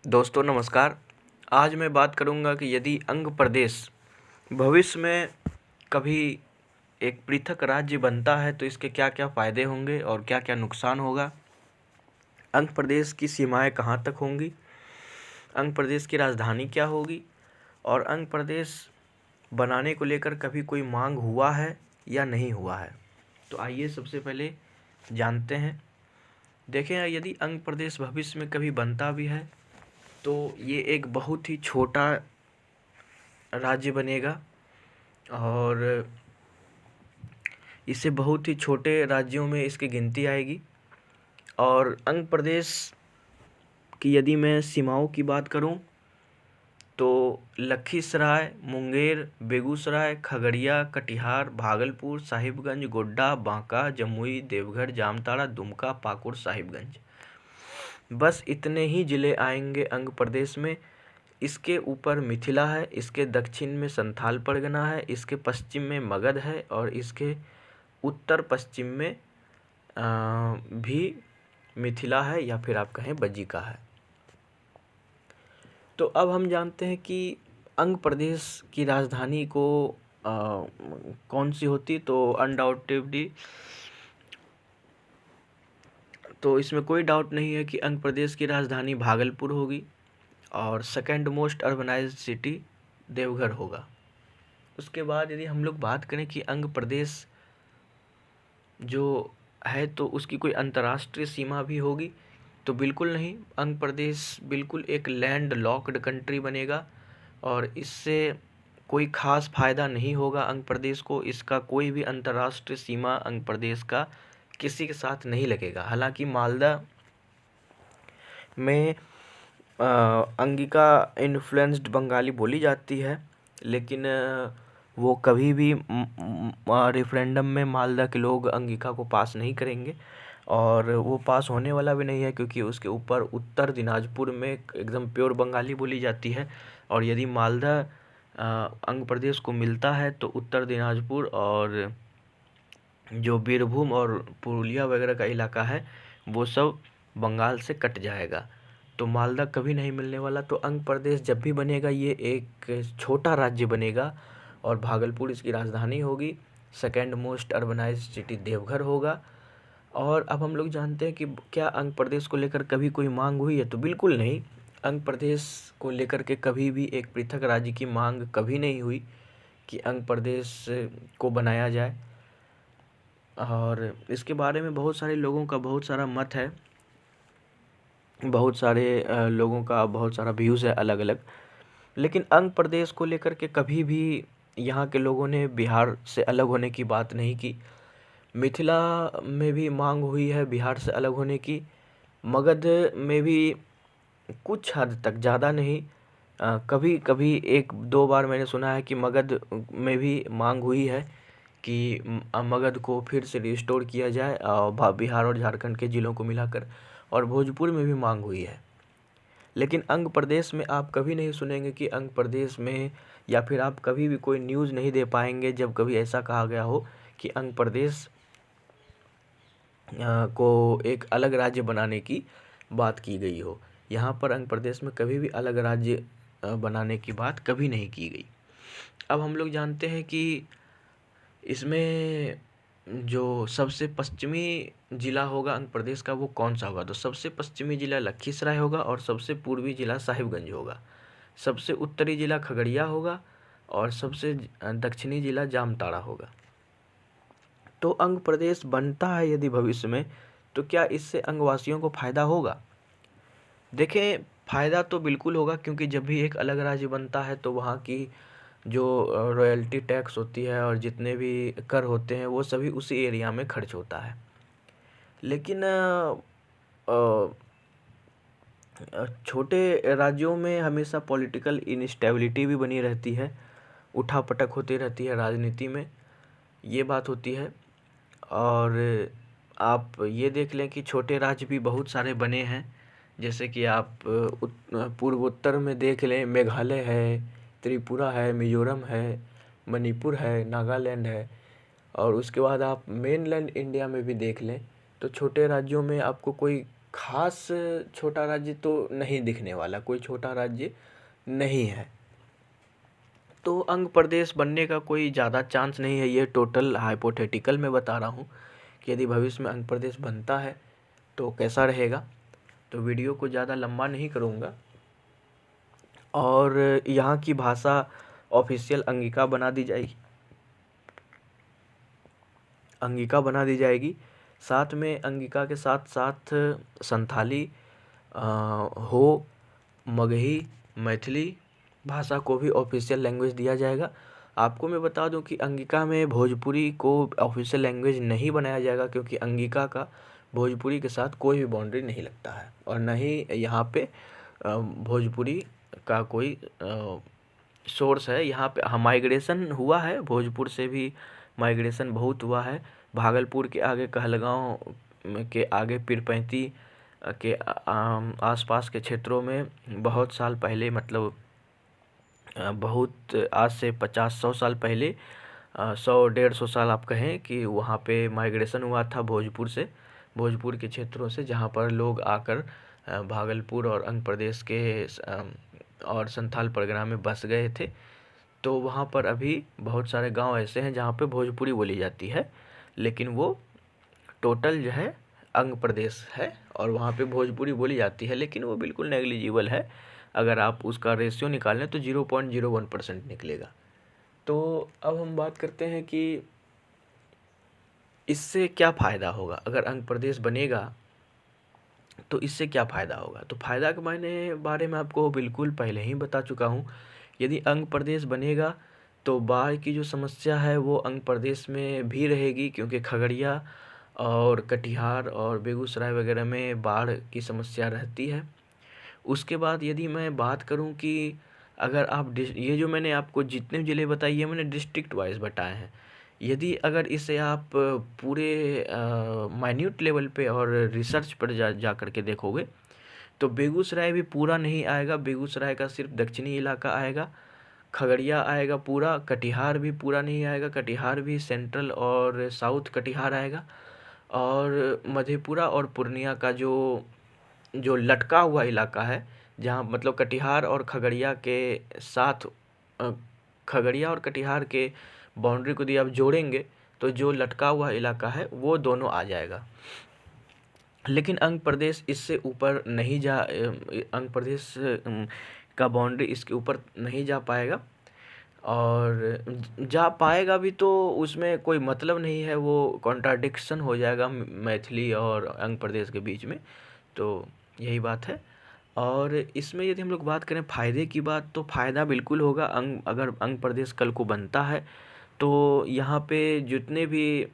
दोस्तों नमस्कार। आज मैं बात करूंगा कि यदि अंग प्रदेश भविष्य में कभी एक पृथक राज्य बनता है तो इसके क्या क्या फ़ायदे होंगे और क्या क्या नुकसान होगा। अंग प्रदेश की सीमाएं कहाँ तक होंगी, अंग प्रदेश की राजधानी क्या होगी और अंग प्रदेश बनाने को लेकर कभी कोई मांग हुआ है या नहीं हुआ है। तो आइए सबसे पहले जानते हैं। देखें, यदि अंग प्रदेश भविष्य में कभी बनता भी है तो ये एक बहुत ही छोटा राज्य बनेगा और इसे बहुत ही छोटे राज्यों में इसकी गिनती आएगी। और अंग प्रदेश की यदि मैं सीमाओं की बात करूं तो लखीसराय, मुंगेर, बेगूसराय, खगड़िया, कटिहार, भागलपुर, साहिबगंज, गोड्डा, बांका, जमुई, देवघर, जामताड़ा, दुमका, पाकुड़, साहिबगंज, बस इतने ही ज़िले आएंगे अंग प्रदेश में। इसके ऊपर मिथिला है, इसके दक्षिण में संथाल परगना है, इसके पश्चिम में मगध है और इसके उत्तर पश्चिम में भी मिथिला है या फिर आप कहें बज्जिका है। तो अब हम जानते हैं कि अंग प्रदेश की राजधानी को कौन सी होती। तो अनडाउटेडली तो इसमें कोई डाउट नहीं है कि अंग प्रदेश की राजधानी भागलपुर होगी और second most urbanised city Deoghar होगा। उसके बाद यदि हम लोग बात करें कि अंग प्रदेश जो है तो उसकी कोई अंतर्राष्ट्रीय सीमा भी होगी, तो बिल्कुल नहीं। अंग प्रदेश बिल्कुल एक लैंड लॉक्ड कंट्री बनेगा और इससे कोई ख़ास फ़ायदा नहीं होगा अंग प्रदेश को। इसका कोई भी अंतर्राष्ट्रीय सीमा अंग प्रदेश का किसी के साथ नहीं लगेगा। हालांकि मालदा में अंगिका इन्फ्लुएंस्ड बंगाली बोली जाती है, लेकिन वो कभी भी रेफरेंडम में मालदा के लोग अंगिका को पास नहीं करेंगे और वो पास होने वाला भी नहीं है, क्योंकि उसके ऊपर उत्तर दिनाजपुर में एकदम प्योर बंगाली बोली जाती है। और यदि मालदा अंग प्रदेश को मिलता है तो उत्तर दिनाजपुर और जो बीरभूम और पुरुलिया वगैरह का इलाका है वो सब बंगाल से कट जाएगा, तो मालदा कभी नहीं मिलने वाला। तो अंग प्रदेश जब भी बनेगा ये एक छोटा राज्य बनेगा और भागलपुर इसकी राजधानी होगी। Second most urbanised city Deoghar होगा। और अब हम लोग जानते हैं कि क्या अंग प्रदेश को लेकर कभी कोई मांग हुई है, तो बिल्कुल नहीं। अंग प्रदेश को लेकर के कभी भी एक पृथक राज्य की मांग कभी नहीं हुई कि अंग प्रदेश को बनाया जाए। और इसके बारे में बहुत सारे लोगों का बहुत सारा मत है, बहुत सारे लोगों का बहुत सारा व्यूज़ है अलग अलग। लेकिन अंग प्रदेश को लेकर के कभी भी यहाँ के लोगों ने बिहार से अलग होने की बात नहीं की। मिथिला में भी मांग हुई है बिहार से अलग होने की, मगध में भी कुछ हद तक, ज़्यादा नहीं। कभी कभी एक दो बार मैंने सुना है कि मगध में भी मांग हुई है कि मगध को फिर से रिस्टोर किया जाए बिहार और झारखंड के ज़िलों को मिलाकर। और भोजपुर में भी मांग हुई है। लेकिन अंग प्रदेश में आप कभी नहीं सुनेंगे कि अंग प्रदेश में, या फिर आप कभी भी कोई न्यूज़ नहीं दे पाएंगे जब कभी ऐसा कहा गया हो कि अंग प्रदेश को एक अलग राज्य बनाने की बात की गई हो। यहाँ पर अंग प्रदेश में कभी भी अलग राज्य बनाने की बात कभी नहीं की गई। अब हम लोग जानते हैं कि इसमें जो सबसे पश्चिमी ज़िला होगा अंग प्रदेश का वो कौन सा होगा। तो सबसे पश्चिमी ज़िला लखीसराय होगा और सबसे पूर्वी ज़िला साहिबगंज होगा। सबसे उत्तरी ज़िला खगड़िया होगा और सबसे दक्षिणी ज़िला जामताड़ा होगा। तो अंग प्रदेश बनता है यदि भविष्य में, तो क्या इससे अंगवासियों को फ़ायदा होगा। देखें, फ़ायदा तो बिल्कुल होगा, क्योंकि जब भी एक अलग राज्य बनता है तो वहाँ की जो रॉयल्टी टैक्स होती है और जितने भी कर होते हैं वो सभी उसी एरिया में खर्च होता है। लेकिन छोटे राज्यों में हमेशा पॉलिटिकल इनस्टेबिलिटी भी बनी रहती है, उठापटक होती रहती है राजनीति में, ये बात होती है। और आप ये देख लें कि छोटे राज्य भी बहुत सारे बने हैं, जैसे कि आप पूर्वोत्तर में देख लें, मेघालय है, त्रिपुरा है, मिज़ोरम है, मणिपुर है, नागालैंड है। और उसके बाद आप मेनलैंड इंडिया में भी देख लें तो छोटे राज्यों में आपको कोई खास छोटा राज्य तो नहीं दिखने वाला, कोई छोटा राज्य नहीं है। तो अंग प्रदेश बनने का कोई ज़्यादा चांस नहीं है, ये टोटल हाइपोथेटिकल मैं बता रहा हूँ कि यदि भविष्य में अंग प्रदेश बनता है तो कैसा रहेगा। तो वीडियो को ज़्यादा लंबा नहीं करूँगा। और यहाँ की भाषा ऑफिशियल अंगिका बना दी जाएगी, अंगिका बना दी जाएगी। साथ में अंगिका के साथ साथ संथाली, हो, मगही, मैथिली भाषा को भी ऑफिशियल लैंग्वेज दिया जाएगा। आपको मैं बता दूं कि अंगिका में भोजपुरी को ऑफिशियल लैंग्वेज नहीं बनाया जाएगा, क्योंकि अंगिका का भोजपुरी के साथ कोई भी बाउंड्री नहीं लगता है, और न ही यहाँ पे भोजपुरी का कोई सोर्स है। यहाँ पे माइग्रेशन हुआ है, भोजपुर से भी माइग्रेशन बहुत हुआ है। भागलपुर के आगे कहलगांव के आगे पीरपैंती के आसपास के क्षेत्रों में बहुत साल पहले, मतलब बहुत आज से 50-100 साल पहले, 100-150 साल आप कहें कि वहाँ पे माइग्रेशन हुआ था भोजपुर से, भोजपुर के क्षेत्रों से, जहाँ पर लोग आकर भागलपुर और अंग प्रदेश के और संथाल परगना में बस गए थे। तो वहाँ पर अभी बहुत सारे गांव ऐसे हैं जहाँ पे भोजपुरी बोली जाती है, लेकिन वो टोटल जो है अंग प्रदेश है और वहाँ पे भोजपुरी बोली जाती है, लेकिन वो बिल्कुल नेग्लिजिबल है। अगर आप उसका रेशियो निकालें तो 0.01% निकलेगा। तो अब हम बात करते हैं कि इससे क्या फ़ायदा होगा। अगर अंग प्रदेश बनेगा तो इससे क्या फ़ायदा होगा। तो फ़ायदा के बारे में आपको बिल्कुल पहले ही बता चुका हूँ। यदि अंग प्रदेश बनेगा तो बाढ़ की जो समस्या है वो अंग प्रदेश में भी रहेगी, क्योंकि खगड़िया और कटिहार और बेगूसराय वगैरह में बाढ़ की समस्या रहती है। उसके बाद यदि मैं बात करूं कि अगर आप ये जो मैंने आपको जितने ज़िले बताए ये मैंने डिस्ट्रिक्ट वाइज बताए हैं। यदि अगर इसे आप पूरे माइन्यूट लेवल पे और रिसर्च पर जा कर के देखोगे तो बेगूसराय भी पूरा नहीं आएगा, बेगूसराय का सिर्फ दक्षिणी इलाका आएगा। खगड़िया आएगा पूरा, कटिहार भी पूरा नहीं आएगा, कटिहार भी सेंट्रल और साउथ कटिहार आएगा। और मधेपुरा और पूर्णिया का जो जो लटका हुआ इलाका है, जहाँ मतलब कटिहार और खगड़िया के साथ खगड़िया और कटिहार के बाउंड्री को यदि आप जोड़ेंगे तो जो लटका हुआ इलाका है वो दोनों आ जाएगा। लेकिन अंग प्रदेश इससे ऊपर नहीं जा, अंग प्रदेश का बाउंड्री इसके ऊपर नहीं जा पाएगा, और जा पाएगा भी तो उसमें कोई मतलब नहीं है, वो कॉन्ट्राडिक्शन हो जाएगा मैथिली और अंग प्रदेश के बीच में। तो यही बात है। और इसमें यदि हम लोग बात करें फ़ायदे की बात, तो फ़ायदा बिल्कुल होगा। अगर अंग प्रदेश कल को बनता है तो यहाँ पे जितने भी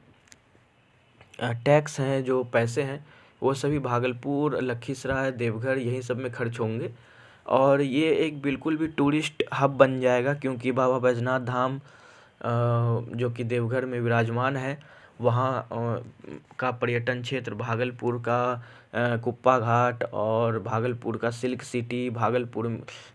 टैक्स हैं, जो पैसे हैं, वो सभी भागलपुर, लखीसराय, देवघर यही सब में खर्च होंगे। और ये एक बिल्कुल भी टूरिस्ट हब बन जाएगा, क्योंकि बाबा बैजनाथ धाम जो कि देवघर में विराजमान है, वहाँ का पर्यटन क्षेत्र, भागलपुर का कुप्पा घाट और भागलपुर का सिल्क सिटी, भागलपुर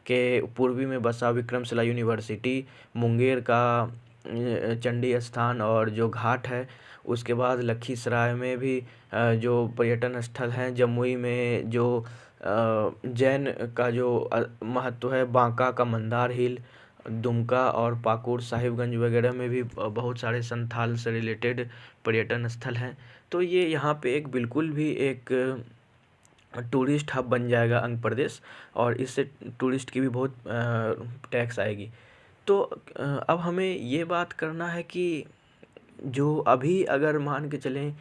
के पूर्वी में बसा विक्रमशिला यूनिवर्सिटी, मुंगेर का चंडी स्थान और जो घाट है, उसके बाद लखीसराय में भी जो पर्यटन स्थल हैं, जमुई में जो जैन का जो महत्व है, बांका का मंदार हिल, दुमका और पाकुड़ साहिबगंज वगैरह में भी बहुत सारे संथाल से रिलेटेड पर्यटन स्थल हैं। तो ये यहाँ पे एक बिल्कुल भी एक टूरिस्ट हब बन जाएगा अंग प्रदेश, और इससे टूरिस्ट की भी बहुत टैक्स आएगी। तो अब हमें ये बात करना है कि जो अभी अगर मान के चलें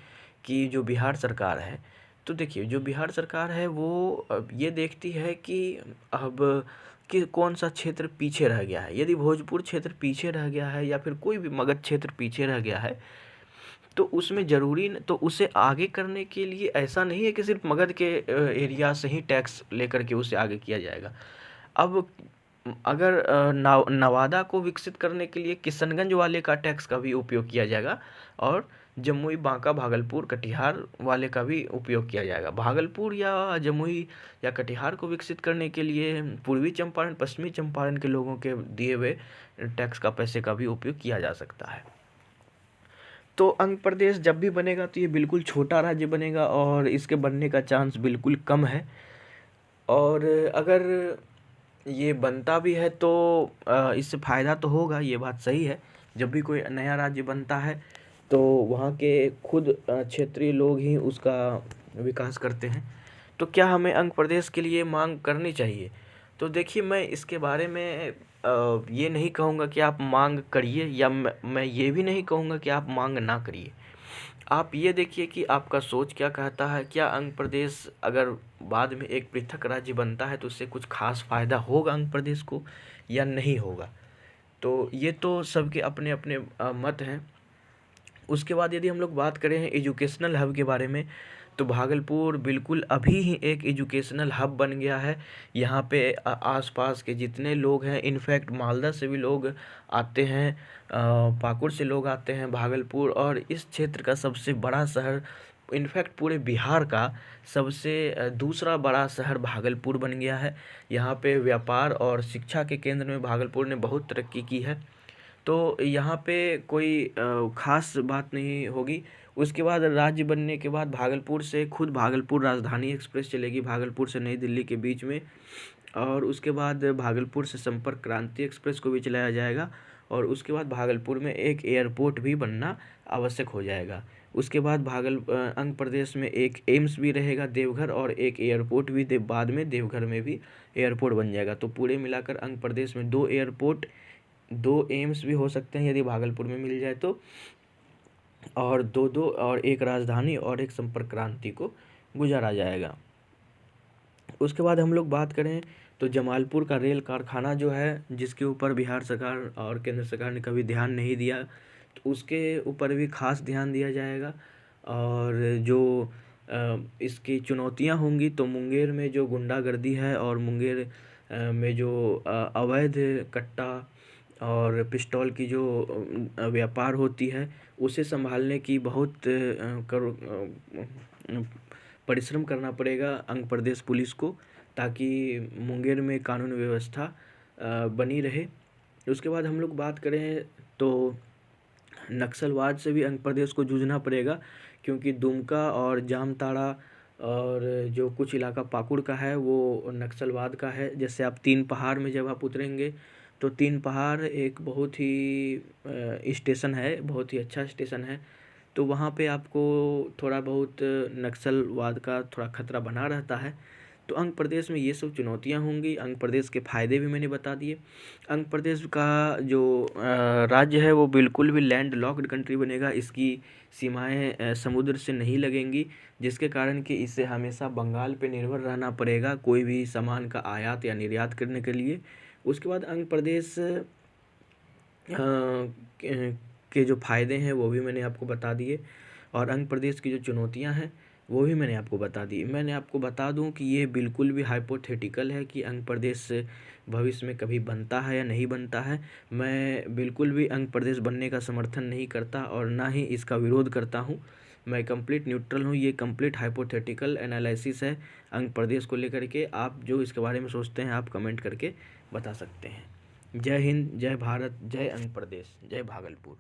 कि जो बिहार सरकार है, तो देखिए जो बिहार सरकार है वो ये देखती है कि अब कि कौन सा क्षेत्र पीछे रह गया है। यदि भोजपुर क्षेत्र पीछे रह गया है या फिर कोई भी मगध क्षेत्र पीछे रह गया है, तो उसमें ज़रूरी तो उसे आगे करने के लिए ऐसा नहीं है कि सिर्फ मगध के एरिया से ही टैक्स लेकर के उसे आगे किया जाएगा। अब अगर नवादा को विकसित करने के लिए किशनगंज वाले का टैक्स का भी उपयोग किया जाएगा, और जमुई, बांका, भागलपुर, कटिहार वाले का भी उपयोग किया जाएगा। भागलपुर या जमुई या कटिहार को विकसित करने के लिए पूर्वी चंपारण, पश्चिमी चंपारण के लोगों के दिए हुए टैक्स का पैसे का भी उपयोग किया जा सकता है। तो तो अंग प्रदेश जब भी बनेगा तो ये बिल्कुल छोटा राज्य बनेगा और इसके बनने का चांस बिल्कुल कम है। और अगर ये बनता भी है तो इससे फ़ायदा तो होगा, ये बात सही है। जब भी कोई नया राज्य बनता है तो वहाँ के खुद क्षेत्रीय लोग ही उसका विकास करते हैं। तो क्या हमें अंग प्रदेश के लिए मांग करनी चाहिए? तो देखिए, मैं इसके बारे में ये नहीं कहूँगा कि आप मांग करिए, या मैं ये भी नहीं कहूँगा कि आप मांग ना करिए। आप ये देखिए कि आपका सोच क्या कहता है। क्या अंग प्रदेश अगर बाद में एक पृथक राज्य बनता है तो उससे कुछ खास फ़ायदा होगा अंग प्रदेश को या नहीं होगा? तो ये तो सबके अपने अपने मत हैं। उसके बाद यदि हम लोग बात करें एजुकेशनल हब के बारे में, तो भागलपुर बिल्कुल अभी ही एक एजुकेशनल हब बन गया है। यहाँ पे आसपास के जितने लोग हैं, इनफैक्ट मालदा से भी लोग आते हैं, पाकुड़ से लोग आते हैं भागलपुर, और इस क्षेत्र का सबसे बड़ा शहर, इनफैक्ट पूरे बिहार का सबसे दूसरा बड़ा शहर भागलपुर बन गया है। यहाँ पे व्यापार और शिक्षा के केंद्र में भागलपुर ने बहुत तरक्की की है। तो यहाँ पे कोई ख़ास बात नहीं होगी। उसके बाद राज्य बनने के बाद भागलपुर से खुद भागलपुर राजधानी एक्सप्रेस चलेगी भागलपुर से नई दिल्ली के बीच में, और उसके बाद भागलपुर से संपर्क क्रांति एक्सप्रेस को भी चलाया जाएगा, और उसके बाद भागलपुर में एक एयरपोर्ट भी बनना आवश्यक हो जाएगा। उसके बाद अंग प्रदेश में एक एम्स भी रहेगा देवघर, और एक एयरपोर्ट भी बाद में देवघर में भी एयरपोर्ट बन जाएगा। तो पूरे मिलाकर अंग प्रदेश में 2 एयरपोर्ट, 2 एम्स भी हो सकते हैं यदि भागलपुर में मिल जाए तो, और 2-2 और एक राजधानी और एक संपर्क क्रांति को गुजारा जाएगा। उसके बाद हम लोग बात करें तो जमालपुर का रेल कारखाना जो है, जिसके ऊपर बिहार सरकार और केंद्र सरकार ने कभी ध्यान नहीं दिया, तो उसके ऊपर भी खास ध्यान दिया जाएगा। और जो इसकी चुनौतियां होंगी, तो मुंगेर में जो गुंडागर्दी है और मुंगेर में जो अवैध कट्टा और पिस्तौल की जो व्यापार होती है, उसे संभालने की बहुत परिश्रम करना पड़ेगा अंग प्रदेश पुलिस को, ताकि मुंगेर में कानून व्यवस्था बनी रहे। उसके बाद हम लोग बात करें तो नक्सलवाद से भी अंग प्रदेश को जूझना पड़ेगा, क्योंकि दुमका और जामताड़ा और जो कुछ इलाका पाकुड़ का है वो नक्सलवाद का है। जैसे आप तीन पहाड़ में जब आप उतरेंगे, तो तीन पहाड़ एक बहुत ही स्टेशन है, बहुत ही अच्छा स्टेशन है। तो वहाँ पे आपको थोड़ा बहुत नक्सलवाद का थोड़ा खतरा बना रहता है। तो अंग प्रदेश में ये सब चुनौतियाँ होंगी। अंग प्रदेश के फ़ायदे भी मैंने बता दिए। अंग प्रदेश का जो राज्य है वो बिल्कुल भी लैंड लॉक्ड कंट्री बनेगा। इसकी सीमाएं समुद्र से नहीं लगेंगी, जिसके कारण कि इसे हमेशा बंगाल पे निर्भर रहना पड़ेगा कोई भी सामान का आयात या निर्यात करने के लिए। उसके बाद अंग प्रदेश के जो फ़ायदे हैं वो भी मैंने आपको बता दिए, और अंग प्रदेश की जो चुनौतियां हैं वो भी मैंने आपको बता दी। मैंने आपको बता दूं कि ये बिल्कुल भी हाइपोथेटिकल है कि अंग प्रदेश भविष्य में कभी बनता है या नहीं बनता है। मैं बिल्कुल भी अंग प्रदेश बनने का समर्थन नहीं करता और ना ही इसका विरोध करता हूँ। मैं कंप्लीट न्यूट्रल हूँ। ये कंप्लीट हाइपोथेटिकल एनालिसिस है अंग प्रदेश को लेकर के। आप जो इसके बारे में सोचते हैं आप कमेंट करके बता सकते हैं। जय हिंद, जय भारत, जय अंग प्रदेश, जय भागलपुर।